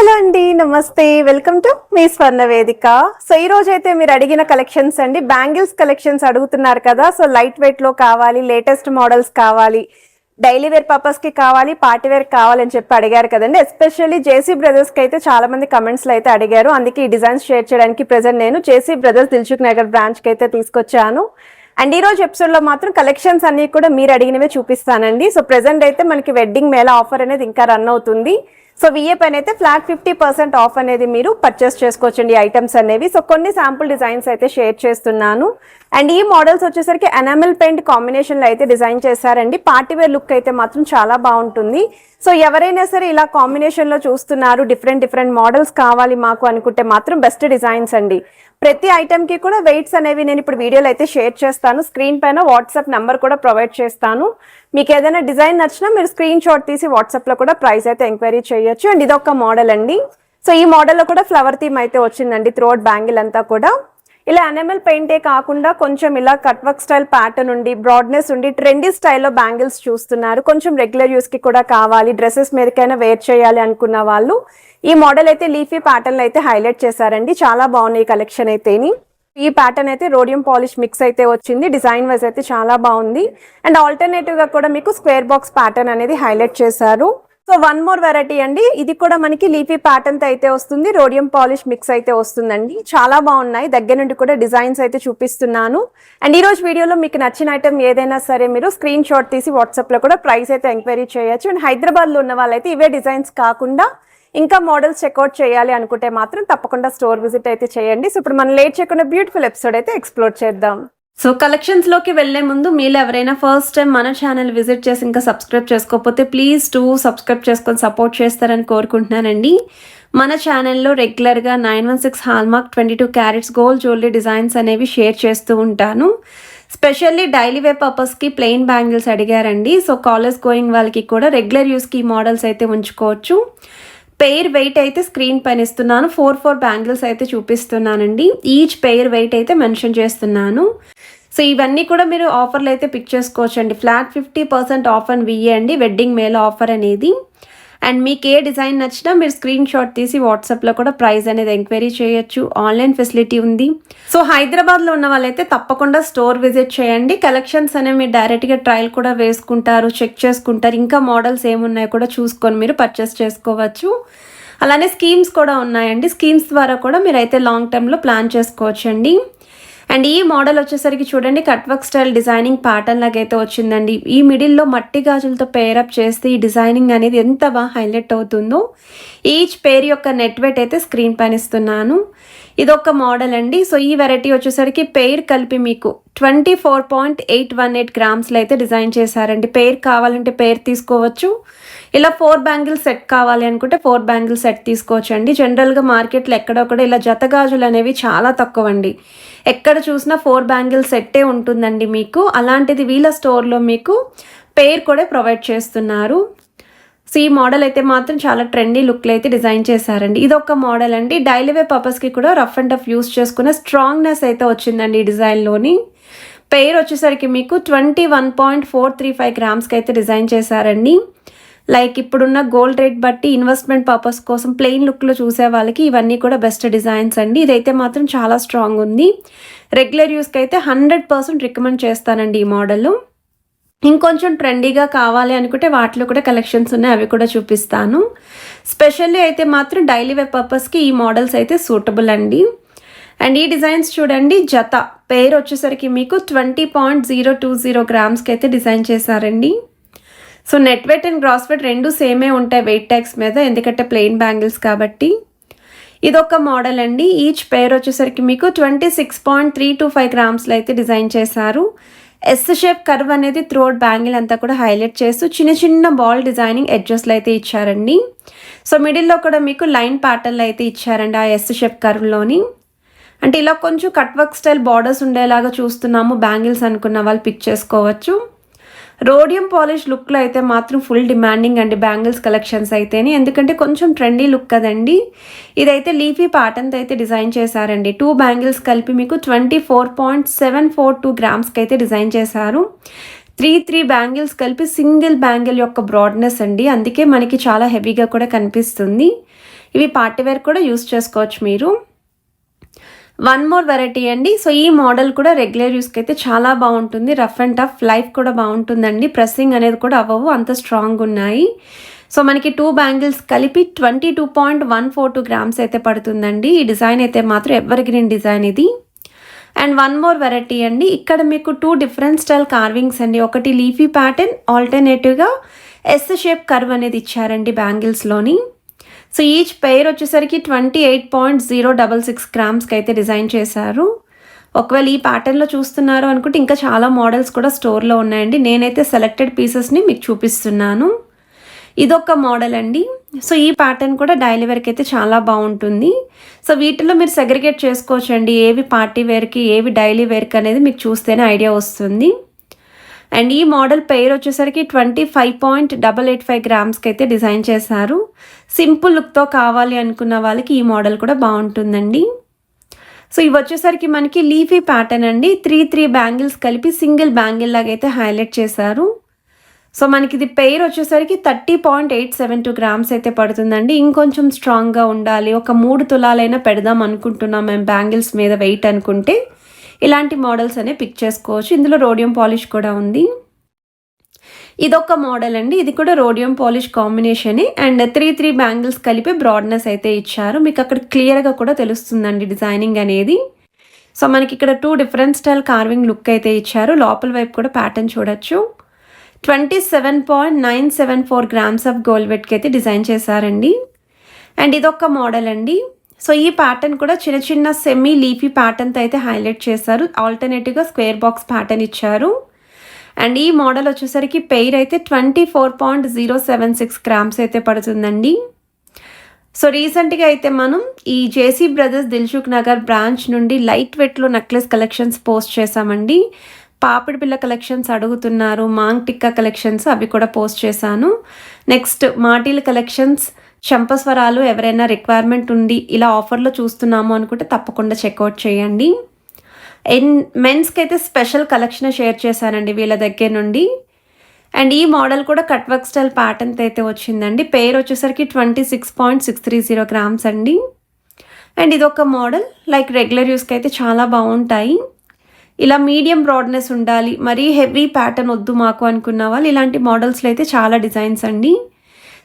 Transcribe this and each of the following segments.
Hello అండి, నమస్తే. Welcome to me స్వర్ణ వేదిక. సో ఈ రోజు అయితే మీరు అడిగిన కలెక్షన్స్ అండి, బ్యాంగిల్స్ కలెక్షన్స్ అడుగుతున్నారు కదా. సో లైట్ వెయిట్ లో కావాలి, లేటెస్ట్ మోడల్స్ కావాలి, డైలీ వేర్ పర్పస్ కి కావాలి, పార్టీ వేర్ కావాలని చెప్పి అడిగారు కదండి. ఎస్పెషల్లీ జేసీ బ్రదర్స్ కి అయితే చాలా మంది కమెంట్స్ లో అయితే అడిగారు. అందుకే ఈ డిజైన్స్ షేర్ చేయడానికి ప్రెజెంట్ నేను JC brothers Dilsukh Nagar branch కి అయితే తీసుకొచ్చాను. అండ్ ఈ రోజు ఎపిసోడ్ లో మాత్రం కలెక్షన్స్ అన్ని కూడా మీరు అడిగినవే చూపిస్తానండి. సో ప్రెజెంట్ అయితే మనకి వెడ్డింగ్ మేళా ఆఫర్ అనేది ఇంకా రన్ అవుతుంది. సో విఏ పైన అయితే ఫ్లాట్ 50% ఆఫ్ అనేది మీరు పర్చేస్ చేసుకోవచ్చండి ఐటమ్స్ అనేవి. సో కొన్ని శాంపుల్ డిజైన్స్ అయితే షేర్ చేస్తున్నాను. అండ్ ఈ మోడల్స్ వచ్చేసరికి ఎనామిల్ పెయింట్ కాంబినేషన్ లో అయితే డిజైన్ చేశారండి. పార్టీ వేర్ లుక్ అయితే మాత్రం చాలా బాగుంటుంది. సో ఎవరైనా సరే ఇలా కాంబినేషన్ లో చూస్తున్నారు, డిఫరెంట్ మోడల్స్ కావాలి మాకు అనుకుంటే మాత్రం బెస్ట్ డిజైన్స్ అండి. ప్రతి ఐటమ్ కి కూడా వెయిట్స్ అనేవి నేను ఇప్పుడు వీడియోలో అయితే షేర్ చేస్తాను. స్క్రీన్ పైన వాట్సాప్ నెంబర్ కూడా ప్రొవైడ్ చేస్తాను. మీకు ఏదైనా డిజైన్ నచ్చినా మీరు స్క్రీన్ షాట్ తీసి వాట్సాప్ లో కూడా ప్రైస్ అయితే ఎంక్వైరీ చేయొచ్చు. అండ్ ఇదొక మోడల్ అండి. సో ఈ మోడల్లో కూడా ఫ్లవర్ థీమ్ అయితే వచ్చిందండి. త్రోట్ బ్యాంగిల్ అంతా కూడా ఇలా అనిమల్ పెయింటే కాకుండా కొంచెం ఇలా కట్ వర్క్ స్టైల్ ప్యాటర్న్ ఉండి, బ్రాడ్నెస్ ఉండి, ట్రెండీ స్టైల్లో బ్యాంగిల్స్ చూస్తున్నారు. కొంచెం రెగ్యులర్ యూస్ కి కూడా కావాలి, డ్రెస్సెస్ మీదకైనా వేర్ చేయాలి అనుకున్న వాళ్ళు ఈ మోడల్ అయితే లీఫీ ప్యాటర్న్ అయితే హైలైట్ చేశారండి. చాలా బాగున్నాయి కలెక్షన్ అయితేని. ఈ ప్యాటర్న్ అయితే రోడియం పాలిష్ మిక్స్ అయితే వచ్చింది. డిజైన్ వైజ్ అయితే చాలా బాగుంది. అండ్ ఆల్టర్నేటివ్ గా కూడా మీకు స్క్వేర్ బాక్స్ ప్యాటర్న్ అనేది హైలైట్ చేశారు. సో వన్ మోర్ వెరైటీ అండి. ఇది కూడా మనకి లీఫీ ప్యాటర్న్ తో అయితే వస్తుంది, రోడియం పాలిష్ మిక్స్ అయితే వస్తుందండి. చాలా బాగున్నాయి. దగ్గర నుండి కూడా డిజైన్స్ అయితే చూపిస్తున్నాను. అండ్ ఈ రోజు వీడియోలో మీకు నచ్చిన ఐటమ్ ఏదైనా సరే మీరు స్క్రీన్ షాట్ తీసి వాట్సాప్ లో కూడా ప్రైస్ అయితే ఎంక్వైరీ చేయొచ్చు. అండ్ హైదరాబాద్ లో ఉన్న వాళ్ళైతే ఇవే డిజైన్స్ కాకుండా ఇంకా మోడల్స్ చెక్అవుట్ చేయాలి అనుకుంటే మాత్రం తప్పకుండా స్టోర్ విజిట్ అయితే చేయండి. సో ఇప్పుడు మనం లేట్ చేయకుండా బ్యూటిఫుల్ ఎపిసోడ్ అయితే ఎక్స్ప్లోర్ చేద్దాం. సో కలెక్షన్స్ లోకి వెళ్లే ముందు మీరు ఎవరైనా ఫస్ట్ టైం మన ఛానల్ విజిట్ చేసి ఇంకా సబ్స్క్రైబ్ చేసుకోకపోతే ప్లీజ్ సబ్స్క్రైబ్ చేసుకొని సపోర్ట్ చేస్తారని కోరుకుంటున్నానండి. మన ఛానల్లో రెగ్యులర్గా 916 hallmark 22 carats gold jewellery designs అనేవి షేర్ చేస్తూ ఉంటాను. స్పెషల్లీ డైలీ వేర్ పర్పస్కి ప్లెయిన్ బ్యాంగిల్స్ అడిగారండి. సో కాలేజ్ గోయింగ్ వాళ్ళకి కూడా రెగ్యులర్ యూస్కి మోడల్స్ అయితే ఉంచుకోవచ్చు. పెయిర్ వెయిట్ అయితే స్క్రీన్ పైన ఇస్తున్నాను. 4 బ్యాంగిల్స్ అయితే చూపిస్తున్నానండి. ఈచ్ పెయిర్ వెయిట్ అయితే మెన్షన్ చేస్తున్నాను. సో ఇవన్నీ కూడా మీరు ఆఫర్లు అయితే పిక్ చేసుకోవచ్చండి. ఫ్లాట్ 50% ఆఫ్ అని విఏ అండి, వెడ్డింగ్ మేళ ఆఫర్ అనేది. అండ్ మీకు ఏ డిజైన్ నచ్చినా మీరు స్క్రీన్ షాట్ తీసి వాట్సాప్లో కూడా ప్రైస్ అనేది ఎంక్వైరీ చేయొచ్చు. ఆన్లైన్ ఫెసిలిటీ ఉంది. సో హైదరాబాద్లో ఉన్న వాళ్ళైతే తప్పకుండా స్టోర్ విజిట్ చేయండి. కలెక్షన్స్ అనేవి మీరు డైరెక్ట్గా ట్రయల్ కూడా వేసుకుంటారు, చెక్ చేసుకుంటారు. ఇంకా మోడల్స్ ఏమున్నాయో కూడా చూసుకొని మీరు పర్చేస్ చేసుకోవచ్చు. అలానే స్కీమ్స్ కూడా ఉన్నాయండి. స్కీమ్స్ ద్వారా కూడా మీరు అయితే లాంగ్ టర్మ్లో ప్లాన్ చేసుకోవచ్చండి. అండ్ ఈ మోడల్ వచ్చేసరికి చూడండి, cut work style designing pattern లాగైతే వచ్చిందండి. ఈ మిడిల్లో మట్టి గాజులతో పేరప్ చేస్తే ఈ డిజైనింగ్ అనేది ఎంత బాగా హైలైట్ అవుతుందో. ఈచ్ పేర్ యొక్క నెట్ వెయిట్ అయితే స్క్రీన్ పైన ఇస్తున్నాను. ఇదొక మోడల్ అండి. సో ఈ వెరైటీ వచ్చేసరికి పెయిర్ కలిపి మీకు 24.818 గ్రామ్స్లో అయితే డిజైన్ చేశారండి. పెయిర్ కావాలంటే పెయిర్ తీసుకోవచ్చు. ఇలా 4 బ్యాంగిల్ సెట్ కావాలి అనుకుంటే 4 బ్యాంగిల్ సెట్ తీసుకోవచ్చు అండి. జనరల్గా మార్కెట్లో ఎక్కడొక్కడ ఇలా జత గాజులు అనేవి చాలా తక్కువ అండి. ఎక్కడ చూసినా 4 బ్యాంగిల్ సెట్టే ఉంటుందండి మీకు. అలాంటిది వీళ్ళ స్టోర్లో మీకు పెయిర్ కూడా ప్రొవైడ్ చేస్తున్నారు. సో ఈ మోడల్ అయితే మాత్రం చాలా ట్రెండీ లుక్లో అయితే డిజైన్ చేశారండి. ఇది ఒక మోడల్ అండి. డైలీ వేర్ పర్పస్కి కూడా రఫ్ అండ్ టఫ్ యూస్ చేసుకునే స్ట్రాంగ్నెస్ అయితే వచ్చిందండి ఈ డిజైన్లోని. పెయిర్ వచ్చేసరికి మీకు 21.435 గ్రామ్స్కి అయితే డిజైన్ చేశారండి. లైక్ ఇప్పుడున్న గోల్డ్ రేట్ బట్టి ఇన్వెస్ట్మెంట్ పర్పస్ కోసం ప్లెయిన్ లుక్లో చూసే వాళ్ళకి ఇవన్నీ కూడా బెస్ట్ డిజైన్స్ అండి. ఇదైతే మాత్రం చాలా స్ట్రాంగ్ ఉంది. రెగ్యులర్ యూస్కి అయితే 100% రికమెండ్ చేస్తానండి ఈ మోడల్. ఇంకొంచెం ట్రెండీగా కావాలి అనుకుంటే వాటిలో కూడా కలెక్షన్స్ ఉన్నాయి, అవి కూడా చూపిస్తాను. స్పెషల్లీ అయితే మాత్రం డైలీ వేర్ పర్పస్కి ఈ మోడల్స్ అయితే సూటబుల్ అండి. అండ్ ఈ డిజైన్స్ చూడండి, జత పెయిర్ వచ్చేసరికి మీకు 20.020 గ్రామ్స్కి అయితే డిజైన్ చేశారండి. So net weight and gross weight రెండు సేమే ఉంటాయి వెయిట్ ట్యాగ్స్ మీద, ఎందుకంటే ప్లెయిన్ బ్యాంగిల్స్ కాబట్టి. ఇదొక మోడల్ అండి. ఈచ్ పెయిర్ వచ్చేసరికి మీకు 26.325 గ్రామ్స్లో అయితే డిజైన్ చేశారు. ఎస్ షేప్ కర్వ్ అనేది త్రోట్ బ్యాంగిల్ అంతా కూడా హైలైట్ చేస్తూ చిన్న బాల్ డిజైనింగ్ ఎడ్జెస్లో అయితే ఇచ్చారండి. సో మిడిల్లో కూడా మీకు లైన్ ప్యాటర్న్లో అయితే ఇచ్చారండి ఆ ఎస్ షేప్ కర్వ్లోని. అంటే ఇలా కొంచెం కట్ వర్క్ స్టైల్ బార్డర్స్ ఉండేలాగా చూస్తున్నాము బ్యాంగిల్స్ అనుకున్న వాళ్ళు పిక్ చేసుకోవచ్చు. రోడియం పాలిష్ లుక్లో అయితే మాత్రం ఫుల్ డిమాండింగ్ అండి బ్యాంగిల్స్ కలెక్షన్స్ అయితేనే, ఎందుకంటే కొంచెం ట్రెండీ లుక్ కదండి. ఇదైతే లీఫీ ప్యాటర్న్తో అయితే డిజైన్ చేశారండి. 2 బ్యాంగిల్స్ కలిపి మీకు 24.742 గ్రామ్స్కి అయితే డిజైన్ చేశారు. 3 బ్యాంగిల్స్ కలిపి సింగిల్ బ్యాంగిల్ యొక్క బ్రాడ్నెస్ అండి, అందుకే మనకి చాలా హెవీగా కూడా కనిపిస్తుంది. ఇవి పార్టీ వేర్ కూడా యూస్ చేసుకోవచ్చు మీరు. వన్ మోర్ వెరైటీ అండి. సో ఈ మోడల్ కూడా రెగ్యులర్ యూస్కి అయితే చాలా బాగుంటుంది. రఫ్ అండ్ టఫ్ లైఫ్ కూడా బాగుంటుందండి. ప్రెస్సింగ్ అనేది కూడా అవ్వవు, అంత స్ట్రాంగ్ ఉన్నాయి. సో మనకి 2 బ్యాంగిల్స్ కలిపి 22.142 గ్రామ్స్ అయితే పడుతుందండి. ఈ డిజైన్ అయితే మాత్రం ఎవర్ గ్రీన్ డిజైన్ ఇది. అండ్ వన్ మోర్ వెరైటీ అండి. ఇక్కడ మీకు 2 డిఫరెంట్ స్టైల్ కార్వింగ్స్ అండి. ఒకటి లీఫీ ప్యాటర్న్, ఆల్టర్నేటివ్గా ఎస్ షేప్ కర్వ్ అనేది ఇచ్చారండి బ్యాంగిల్స్లోని. సో ఈచ్ పెయిర్ వచ్చేసరికి 28.066 గ్రామ్స్కి అయితే డిజైన్ చేశారు. ఒకవేళ ఈ ప్యాటర్న్లో చూస్తున్నారు అనుకుంటే ఇంకా చాలా మోడల్స్ కూడా స్టోర్లో ఉన్నాయండి. నేనైతే సెలెక్టెడ్ పీసెస్ని మీకు చూపిస్తున్నాను. ఇదొక మోడల్ అండి. సో ఈ ప్యాటర్న్ కూడా డైలీ వేర్కి అయితే చాలా బాగుంటుంది. సో వీటిలో మీరు సెగ్రిగేట్ చేసుకోవచ్చు అండి, ఏవి పార్టీ వేర్కి ఏవి డైలీ వేర్కి అనేది మీకు చూస్తేనే ఐడియా వస్తుంది. అండ్ ఈ మోడల్ పెయిర్ వచ్చేసరికి 25.885 గ్రామ్స్కి అయితే డిజైన్ చేశారు. సింపుల్ లుక్తో కావాలి అనుకున్న వాళ్ళకి ఈ మోడల్ కూడా బాగుంటుందండి. సో ఇవి వచ్చేసరికి మనకి లీఫీ ప్యాటర్న్ అండి. 3 బ్యాంగిల్స్ కలిపి సింగిల్ బ్యాంగిల్ లాగా అయితే హైలైట్ చేశారు. సో మనకి ఇది పెయిర్ వచ్చేసరికి 30.872 గ్రామ్స్ అయితే పడుతుందండి. ఇంకొంచెం స్ట్రాంగ్గా ఉండాలి, ఒక 3 తులాలైనా పెడదాం అనుకుంటున్నాం మేము బ్యాంగిల్స్ మీద వెయిట్ అనుకుంటే ఇలాంటి మోడల్స్ అనే పిక్ చేసుకోవచ్చు. ఇందులో రోడియం పాలిష్ కూడా ఉంది. ఇదొక మోడల్ అండి. ఇది కూడా రోడియం పాలిష్ కాంబినేషనే. అండ్ 3 బ్యాంగిల్స్ కలిపి బ్రాడ్నెస్ అయితే ఇచ్చారు. మీకు అక్కడ క్లియర్గా కూడా తెలుస్తుందండి డిజైనింగ్ అనేది. సో మనకి ఇక్కడ 2 డిఫరెంట్ స్టైల్ కార్వింగ్ లుక్ అయితే ఇచ్చారు. లోపల వైపు కూడా ప్యాటర్న్ చూడొచ్చు. 27.974 గ్రామ్స్ ఆఫ్ గోల్డ్ వెట్కి అయితే డిజైన్ చేశారండి. అండ్ ఇదొక మోడల్ అండి. సో ఈ ప్యాటర్న్ కూడా చిన్న చిన్న సెమీ లీఫీ ప్యాటర్న్తో అయితే హైలైట్ చేశారు. ఆల్టర్నేటివ్గా స్క్వేర్ బాక్స్ ప్యాటర్న్ ఇచ్చారు. అండ్ ఈ మోడల్ వచ్చేసరికి పెయిర్ అయితే 24.076 గ్రామ్స్ అయితే పడుతుందండి. సో రీసెంట్గా అయితే మనం ఈ JC brothers Dilsukh Nagar branch నుండి లైట్ వెట్లో నెక్లెస్ కలెక్షన్స్ పోస్ట్ చేశామండి. పాపిడి పిల్ల కలెక్షన్స్ అడుగుతున్నారు, మాంగ్ టిక్కా కలెక్షన్స్ అవి కూడా పోస్ట్ చేశాను. నెక్స్ట్ మాటీల కలెక్షన్స్, చంపస్వరాలు ఎవరైనా రిక్వైర్మెంట్ ఉండి ఇలా ఆఫర్లో చూస్తున్నాము అనుకుంటే తప్పకుండా చెక్అవుట్ చేయండి. మెన్స్కి అయితే స్పెషల్ కలెక్షన్ షేర్ చేశానండి వీళ్ళ దగ్గర నుండి. అండ్ ఈ మోడల్ కూడా కట్ వర్క్ స్టైల్ ప్యాటర్న్తో అయితే వచ్చిందండి. పెయిర్ వచ్చేసరికి 26.630 గ్రామ్స్ అండి. అండ్ ఇదొక మోడల్ లైక్ రెగ్యులర్ యూస్కి అయితే చాలా బాగుంటాయి. ఇలా మీడియం బ్రాడ్నెస్ ఉండాలి, మరీ హెవీ ప్యాటర్న్ వద్దు మాకు అనుకున్న వాళ్ళు ఇలాంటి మోడల్స్లో అయితే చాలా డిజైన్స్ అండి.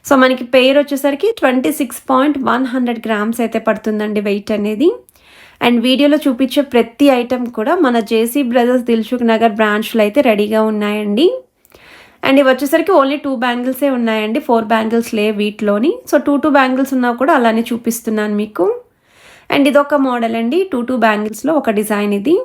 సో మనకి పెయిర్ వచ్చేసరికి 26.100 గ్రామ్స్ అయితే పడుతుందండి వెయిట్ అనేది. అండ్ వీడియోలో చూపించే ప్రతి ఐటెం కూడా మన జేసీ బ్రదర్స్ దిల్సుఖ్ నగర్ బ్రాంచ్లో అయితే రెడీగా ఉన్నాయండి. అండ్ ఇవి వచ్చేసరికి ఓన్లీ 2 బ్యాంగిల్సే ఉన్నాయండి, 4 బ్యాంగిల్స్ లేవు వీటిలోని. సో 2 బ్యాంగిల్స్ ఉన్నా కూడా అలానే చూపిస్తున్నాను మీకు. అండ్ ఇదొక మోడల్ అండి, 2 బ్యాంగిల్స్లో ఒక డిజైన్ ఇది.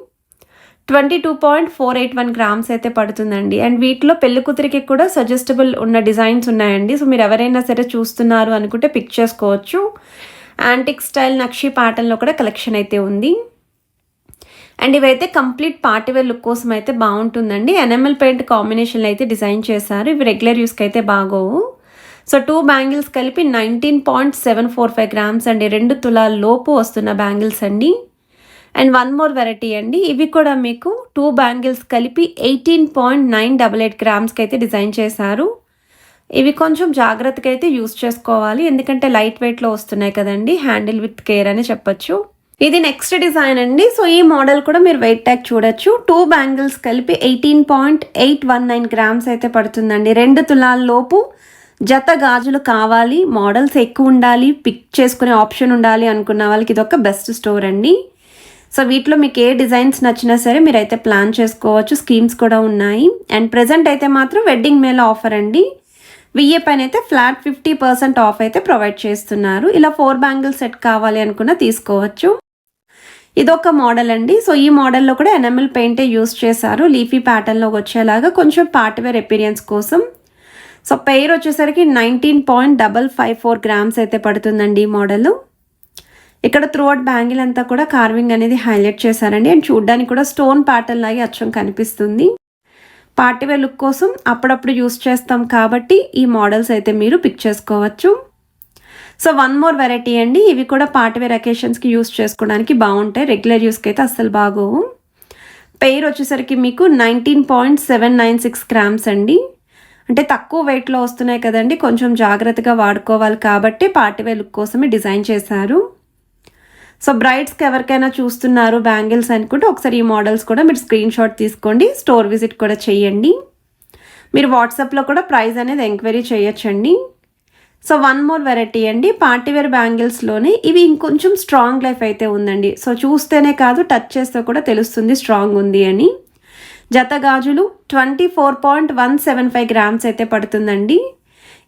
22.481 గ్రామ్స్ అయితే పడుతుందండి. అండ్ వీటిలో పెళ్లి కూతురికి కూడా సజెస్టబుల్ ఉన్న డిజైన్స్ ఉన్నాయండి. సో మీరు ఎవరైనా సరే చూస్తున్నారు అనుకుంటే పిక్ చేసుకోవచ్చు. యాంటిక్ స్టైల్ నక్షి ప్యాటర్న్లో కూడా కలెక్షన్ అయితే ఉంది. అండ్ ఇవైతే కంప్లీట్ పార్టీవేర్ లుక్ కోసం అయితే బాగుంటుందండి. ఎనామెల్ పెయింట్ కాంబినేషన్లో అయితే డిజైన్ చేశారు. ఇవి రెగ్యులర్ యూస్కి అయితే బాగోవు. సో 2 బ్యాంగిల్స్ కలిపి 19.745 గ్రామ్స్ అండి. 2 తులాల లోపు వస్తున్న బ్యాంగిల్స్ అండి. అండ్ వన్ మోర్ వెరైటీ అండి. ఇవి కూడా మీకు 2 బ్యాంగిల్స్ కలిపి 18.988 గ్రామ్స్కి అయితే డిజైన్ చేశారు. ఇవి కొంచెం జాగ్రత్తగా అయితే యూస్ చేసుకోవాలి, ఎందుకంటే లైట్ వెయిట్లో వస్తున్నాయి కదండి. హ్యాండిల్ విత్ కేర్ అని చెప్పొచ్చు. ఇది నెక్స్ట్ డిజైన్ అండి. సో ఈ మోడల్ కూడా మీరు వెయిట్ ట్యాగ్ చూడొచ్చు. 2 బ్యాంగిల్స్ కలిపి 18.819 గ్రామ్స్ అయితే పడుతుందండి. 2 తులాల లోపు జత గాజులు కావాలి, మోడల్స్ ఎక్కువ ఉండాలి, పిక్ చేసుకునే ఆప్షన్ ఉండాలి అనుకున్న వాళ్ళకి ఇది ఒక బెస్ట్ స్టోర్ అండి. సో వీటిలో మీకు ఏ డిజైన్స్ నచ్చినా సరే మీరైతే ప్లాన్ చేసుకోవచ్చు. స్కీమ్స్ కూడా ఉన్నాయి. అండ్ ప్రెజెంట్ అయితే మాత్రం వెడ్డింగ్ మేళ ఆఫర్ అండి. 1000 పైన అయితే ఫ్లాట్ 50% ఆఫ్ అయితే ప్రొవైడ్ చేస్తున్నారు. ఇలా 4 బ్యాంగిల్ సెట్ కావాలి అనుకున్నా తీసుకోవచ్చు. ఇదొక మోడల్ అండి. సో ఈ మోడల్లో కూడా ఎనామెల్ పెయింటే యూస్ చేశారు, లీఫీ ప్యాటర్న్లో వచ్చేలాగా కొంచెం పార్టీవేర్ ఎపీరియన్స్ కోసం. సో పెయిర్ వచ్చేసరికి 19.554 గ్రామ్స్ అయితే పడుతుందండి ఈ మోడల్. ఇక్కడ త్రూఅవుట్ బ్యాంగిల్ అంతా కూడా కార్వింగ్ అనేది హైలైట్ చేశారండి. అండ్ చూడడానికి కూడా స్టోన్ ప్యాటర్న్ లాగే అచ్చం కనిపిస్తుంది. పార్టీవేర్ లుక్ కోసం అప్పుడప్పుడు యూస్ చేస్తాం కాబట్టి ఈ మోడల్స్ అయితే మీరు పిక్ చేసుకోవచ్చు. సో వన్ మోర్ వెరైటీ అండి. ఇవి కూడా పార్టీవేర్ అకేషన్స్కి యూస్ చేసుకోవడానికి బాగుంటాయి, రెగ్యులర్ యూస్కి అయితే అస్సలు బాగోవు. పెయిర్ వచ్చేసరికి మీకు 19.796 గ్రామ్స్ అండి. అంటే తక్కువ వెయిట్లో వస్తున్నాయి కదండి, కొంచెం జాగ్రత్తగా వాడుకోవాలి కాబట్టి పార్టీ వేర్ లుక్ కోసమే డిజైన్ చేశారు. సో బ్రైడ్స్కి ఎవరికైనా చూస్తున్నారు బ్యాంగిల్స్ అనుకుంటే ఒకసారి ఈ మోడల్స్ కూడా మీరు స్క్రీన్ షాట్ తీసుకోండి, స్టోర్ విజిట్ కూడా చేయండి. మీరు వాట్సాప్లో కూడా ప్రైస్ అనేది ఎంక్వైరీ చేయొచ్చండి. సో వన్ మోర్ వెరైటీ అండి, పార్టీవేర్ బ్యాంగిల్స్లోనే ఇవి ఇంకొంచెం స్ట్రాంగ్ లైఫ్ అయితే ఉందండి. సో చూస్తేనే కాదు, టచ్ చేస్తే కూడా తెలుస్తుంది స్ట్రాంగ్ ఉంది అని. జత గాజులు 24.175 గ్రామ్స్ అయితే పడుతుందండి.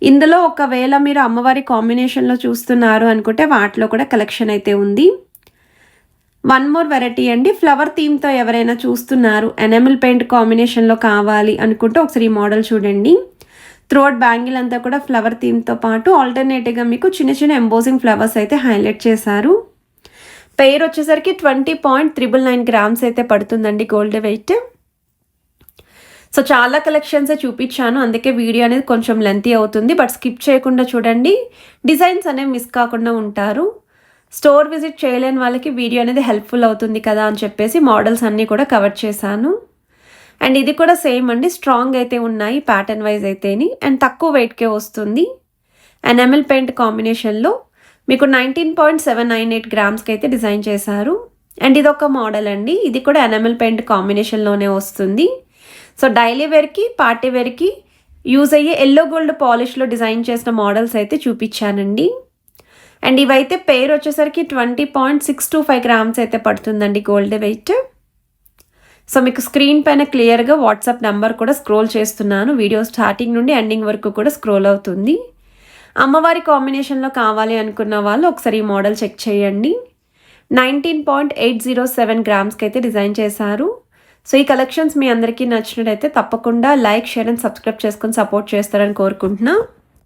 ఇందులో ఒకవేళ మీరు అమ్మవారి కాంబినేషన్లో చూస్తున్నారు అనుకుంటే వాటిలో కూడా కలెక్షన్ అయితే ఉంది. వన్ మోర్ వెరైటీ అండి, ఫ్లవర్ థీమ్తో ఎవరైనా చూస్తున్నారు, ఎనామిల్ పెయింట్ కాంబినేషన్లో కావాలి అనుకుంటే ఒకసారి ఈ మోడల్ చూడండి. థ్రోట్ బ్యాంగిల్ అంతా కూడా ఫ్లవర్ థీమ్తో పాటు ఆల్టర్నేటివ్గా మీకు చిన్న చిన్న ఎంబోజింగ్ ఫ్లవర్స్ అయితే హైలైట్ చేశారు. పెయిర్ వచ్చేసరికి 20.999 గ్రామ్స్ అయితే పడుతుందండి గోల్డ్ వెయిట్. సో చాలా కలెక్షన్సే చూపించాను, అందుకే వీడియో అనేది కొంచెం లెంతీ అవుతుంది, బట్ స్కిప్ చేయకుండా చూడండి, డిజైన్స్ అనేవి మిస్ కాకుండా ఉంటారు. స్టోర్ విజిట్ చేయలేని వాళ్ళకి వీడియో అనేది హెల్ప్ఫుల్ అవుతుంది కదా అని చెప్పేసి మోడల్స్ అన్నీ కూడా కవర్ చేశాను. అండ్ ఇది కూడా సేమ్ అండి, స్ట్రాంగ్ అయితే ఉన్నాయి ప్యాటర్న్ వైజ్ అయితేని, అండ్ తక్కువ వెయిట్కే వస్తుంది. ఎనామిల్ పెయింట్ కాంబినేషన్లో మీకు 19.798 గ్రామ్స్కి అయితే డిజైన్ చేశారు. అండ్ ఇది ఒక మోడల్ అండి, ఇది కూడా ఎనామిల్ పెయింట్ కాంబినేషన్లోనే వస్తుంది. సో డైలీ వేర్కి పార్టీ వేర్కి యూజ్ అయ్యే ఎల్లో గోల్డ్ పాలిష్లో డిజైన్ చేసిన మోడల్స్ అయితే చూపించానండి. అండ్ ఇవైతే పెయిర్ వచ్చేసరికి 20.625 గ్రామ్స్ అయితే పడుతుందండి గోల్డ్ వెయిట్. సో మీకు స్క్రీన్ పైన క్లియర్గా వాట్సాప్ నెంబర్ కూడా స్క్రోల్ చేస్తున్నాను, వీడియో స్టార్టింగ్ నుండి ఎండింగ్ వరకు కూడా స్క్రోల్ అవుతుంది. అమ్మవారి కాంబినేషన్లో కావాలి అనుకున్న వాళ్ళు ఒకసారి ఈ మోడల్ చెక్ చేయండి. 19.807 గ్రామ్స్కి అయితే డిజైన్ చేశారు. సో ఈ కలెక్షన్స్ మీ అందరికీ నచ్చినట్టయితే తప్పకుండా లైక్, షేర్ అండ్ సబ్స్క్రైబ్ చేసుకొని సపోర్ట్ చేస్తారని కోరుకుంటున్నా.